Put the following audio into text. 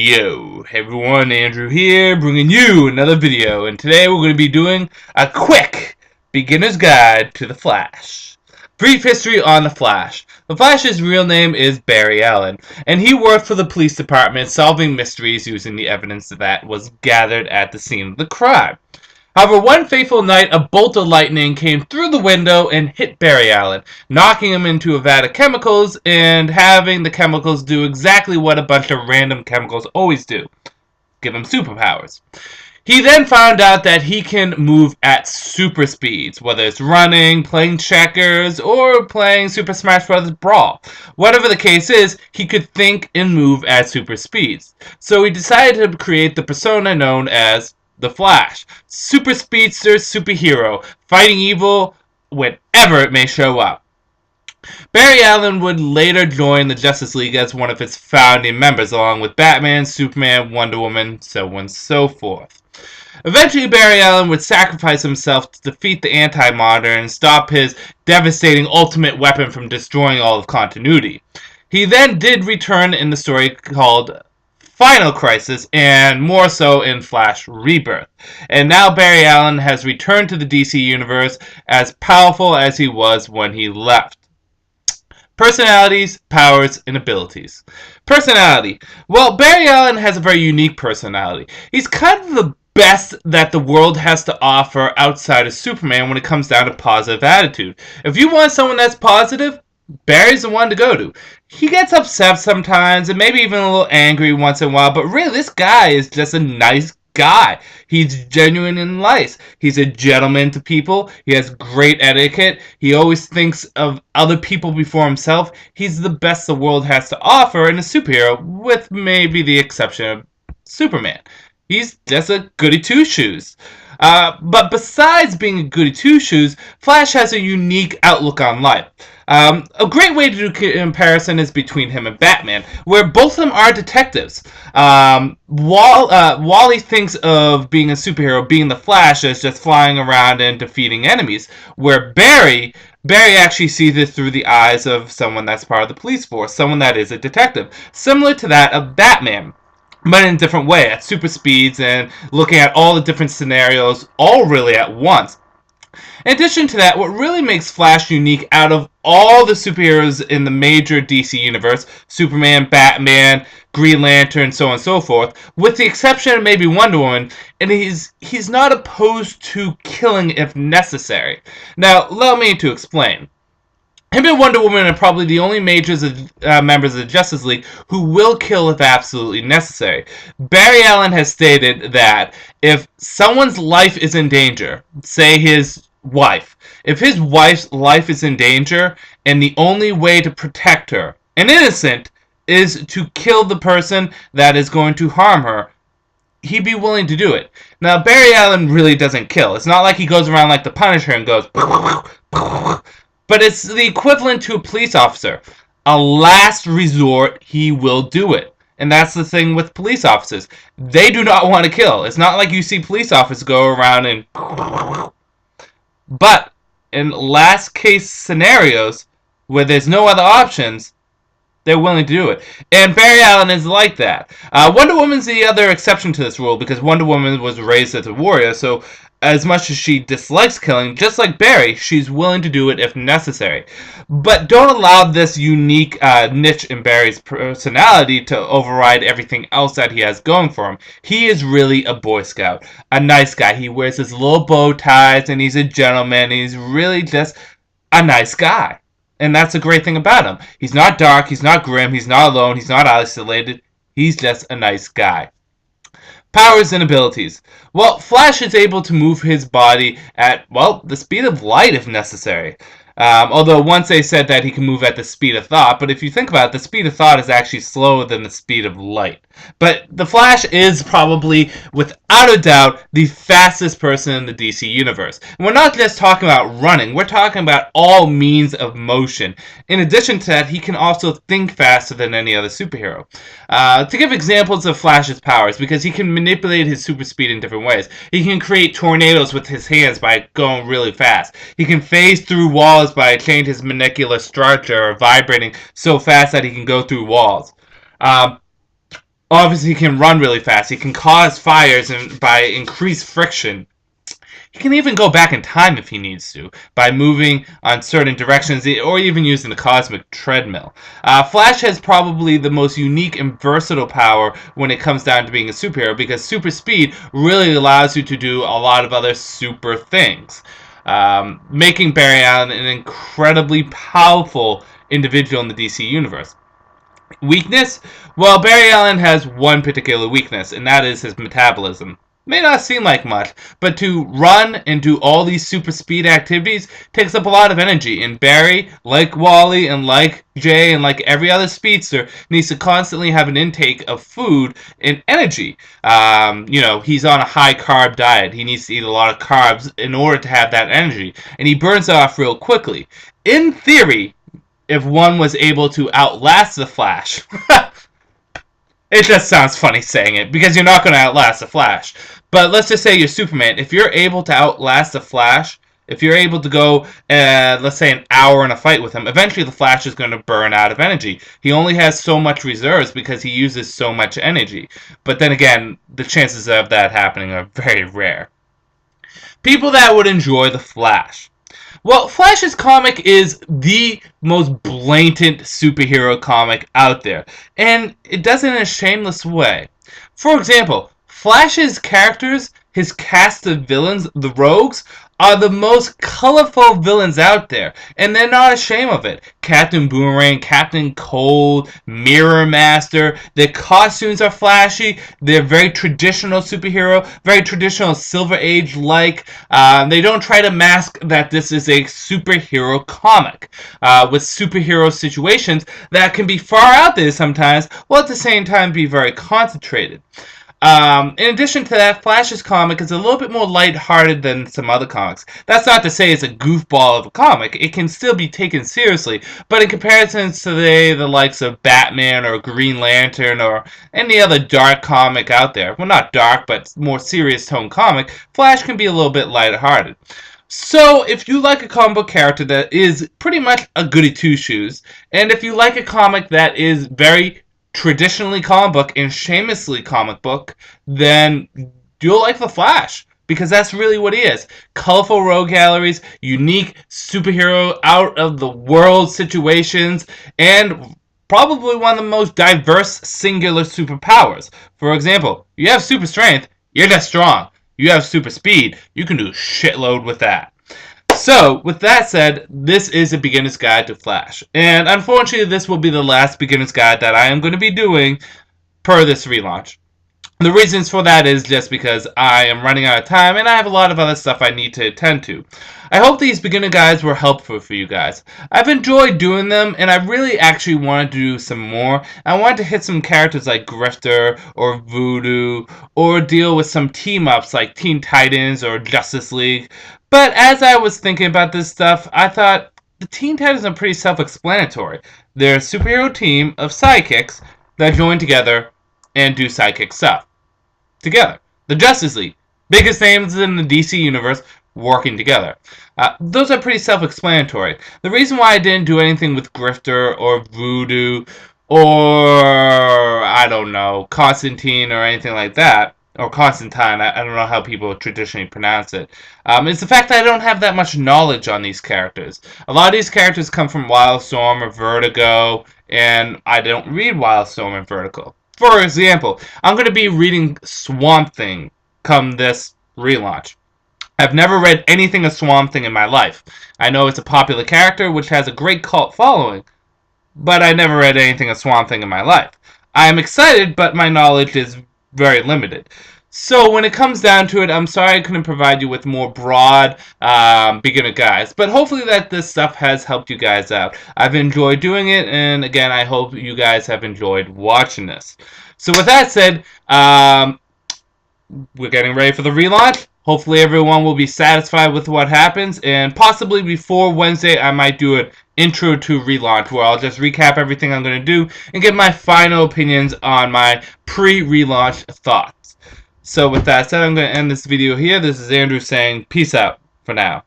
Yo, hey everyone, Andrew here, bringing you another video, and today we're going to be doing a quick beginner's guide to The Flash. Brief history on The Flash. The Flash's real name is Barry Allen, and he worked for the police department solving mysteries using the evidence that was gathered at the scene of the crime. However, one fateful night, a bolt of lightning came through the window and hit Barry Allen, knocking him into a vat of chemicals and having the chemicals do exactly what a bunch of random chemicals always do: give him superpowers. He then found out that he can move at super speeds, whether it's running, playing checkers, or playing Super Smash Bros. Brawl. Whatever the case is, he could think and move at super speeds. So he decided to create the persona known as The Flash, super speedster superhero, fighting evil whenever it may show up. Barry Allen would later join the Justice League as one of its founding members, along with Batman, Superman, Wonder Woman, so on and so forth. Eventually, Barry Allen would sacrifice himself to defeat the Anti-Monitor and stop his devastating ultimate weapon from destroying all of continuity. He then did return in the story called Final Crisis, and more so in Flash Rebirth. And now Barry Allen has returned to the DC Universe as powerful as he was when he left. Personalities, powers, and abilities. Personality. Well, Barry Allen has a very unique personality. He's kind of the best that the world has to offer outside of Superman when it comes down to positive attitude. If you want someone that's positive, Barry's the one to go to. He gets upset sometimes and maybe even a little angry once in a while, but really this guy is just a nice guy. He's genuine and nice. He's a gentleman to people. He has great etiquette. He always thinks of other people before himself. He's the best the world has to offer in a superhero, with maybe the exception of Superman. He's just a goody two-shoes. But besides being a goody two-shoes, Flash has a unique outlook on life. A great way to do comparison is between him and Batman, where both of them are detectives. Wally thinks of being a superhero, being the Flash, as just flying around and defeating enemies, where Barry actually sees it through the eyes of someone that's part of the police force, someone that is a detective, similar to that of Batman, but in a different way, at super speeds and looking at all the different scenarios, all really at once. In addition to that, what really makes Flash unique out of all the superheroes in the major DC universe, Superman, Batman, Green Lantern, so on and so forth, with the exception of maybe Wonder Woman, and he's not opposed to killing if necessary. Now, allow me to explain. Him and Wonder Woman are probably the only members of the Justice League who will kill if absolutely necessary. Barry Allen has stated that if someone's life is in danger, say his wife, if his wife's life is in danger and the only way to protect her, an innocent, is to kill the person that is going to harm her, he'd be willing to do it. Now, Barry Allen really doesn't kill. It's not like he goes around like the Punisher and goes but it's the equivalent to a police officer. A last resort, he will do it. And that's the thing with police officers. They do not want to kill. It's not like you see police officers go around and... But in last case scenarios, where there's no other options, they're willing to do it. And Barry Allen is like that. Wonder Woman's the other exception to this rule, because Wonder Woman was raised as a warrior, so as much as she dislikes killing, just like Barry, she's willing to do it if necessary. But don't allow this unique niche in Barry's personality to override everything else that he has going for him. He is really a Boy Scout, a nice guy. He wears his little bow ties, and he's a gentleman. He's really just a nice guy. And that's a great thing about him. He's not dark, he's not grim, he's not alone, he's not isolated. He's just a nice guy. Powers and abilities. Well, Flash is able to move his body at, well, the speed of light if necessary. Although once they said that he can move at the speed of thought, but if you think about it, the speed of thought is actually slower than the speed of light. But the Flash is probably, without a doubt, the fastest person in the DC universe. And we're not just talking about running, we're talking about all means of motion. In addition to that, he can also think faster than any other superhero. To give examples of Flash's powers, because he can manipulate his super speed in different ways. He can create tornadoes with his hands by going really fast. He can phase through walls by changing his molecular structure or vibrating so fast that he can go through walls. Obviously, he can run really fast. He can cause fires and by increased friction. He can even go back in time if he needs to, by moving on certain directions or even using the cosmic treadmill. Flash has probably the most unique and versatile power when it comes down to being a superhero, because super speed really allows you to do a lot of other super things, making Barry Allen an incredibly powerful individual in the DC universe. Weakness? Well, Barry Allen has one particular weakness, and that is his metabolism. May not seem like much, but to run and do all these super speed activities takes up a lot of energy, and Barry, like Wally and like Jay and like every other speedster, needs to constantly have an intake of food and energy. He's on a high carb diet. He needs to eat a lot of carbs in order to have that energy, and he burns it off real quickly. In theory, if one was able to outlast the Flash. It just sounds funny saying it, because you're not going to outlast the Flash. But let's just say you're Superman. If you're able to outlast the Flash, if you're able to go, let's say, an hour in a fight with him, eventually the Flash is going to burn out of energy. He only has so much reserves because he uses so much energy. But then again, the chances of that happening are very rare. People that would enjoy the Flash. Well, Flash's comic is the most blatant superhero comic out there, and it does it in a shameless way. For example, Flash's characters, his cast of villains, the Rogues, are the most colorful villains out there, and they're not ashamed of it. Captain Boomerang, Captain Cold, Mirror Master, their costumes are flashy, they're very traditional superhero, very traditional Silver Age-like. They don't try to mask that this is a superhero comic, with superhero situations that can be far out there sometimes, while at the same time be very concentrated. In addition to that, Flash's comic is a little bit more lighthearted than some other comics. That's not to say it's a goofball of a comic. It can still be taken seriously, but in comparison to the likes of Batman or Green Lantern or any other dark comic out there, well, not dark, but more serious tone comic, Flash can be a little bit lighthearted. So, if you like a comic book character that is pretty much a goody two-shoes, and if you like a comic that is very traditionally comic book and shamelessly comic book, then you'll like the Flash, because that's really what he is. Colorful rogue galleries, unique superhero out of the world situations, and probably one of the most diverse singular superpowers. For example, you have super strength, you're just strong. You have super speed, you can do a shitload with that. So, with that said, this is a beginner's guide to Flash. And unfortunately, this will be the last beginner's guide that I am going to be doing per this relaunch. The reasons for that is just because I am running out of time and I have a lot of other stuff I need to attend to. I hope these beginner guides were helpful for you guys. I've enjoyed doing them, and I really actually wanted to do some more. I wanted to hit some characters like Grifter or Voodoo, or deal with some team-ups like Teen Titans or Justice League. But as I was thinking about this stuff, I thought the Teen Titans are pretty self-explanatory. They're a superhero team of sidekicks that join together and do sidekick stuff together. The Justice League, biggest names in the DC universe, working together. Those are pretty self-explanatory. The reason why I didn't do anything with Grifter or Voodoo or, I don't know, Constantine or anything like that, or Constantine, I don't know how people traditionally pronounce it, is the fact that I don't have that much knowledge on these characters. A lot of these characters come from Wildstorm or Vertigo, and I don't read Wildstorm and Vertigo. For example, I'm going to be reading Swamp Thing come this relaunch. I've never read anything of Swamp Thing in my life. I know it's a popular character which has a great cult following, but I never read anything of Swamp Thing in my life. I am excited, but my knowledge is very limited. So when it comes down to it, I'm sorry I couldn't provide you with more broad beginner guides, but hopefully that this stuff has helped you guys out. I've enjoyed doing it, and again, I hope you guys have enjoyed watching this. So with that said, we're getting ready for the relaunch. Hopefully everyone will be satisfied with what happens, and possibly before Wednesday I might do an intro to relaunch where I'll just recap everything I'm going to do and give my final opinions on my pre-relaunch thoughts. So with that said, I'm going to end this video here. This is Andrew saying peace out for now.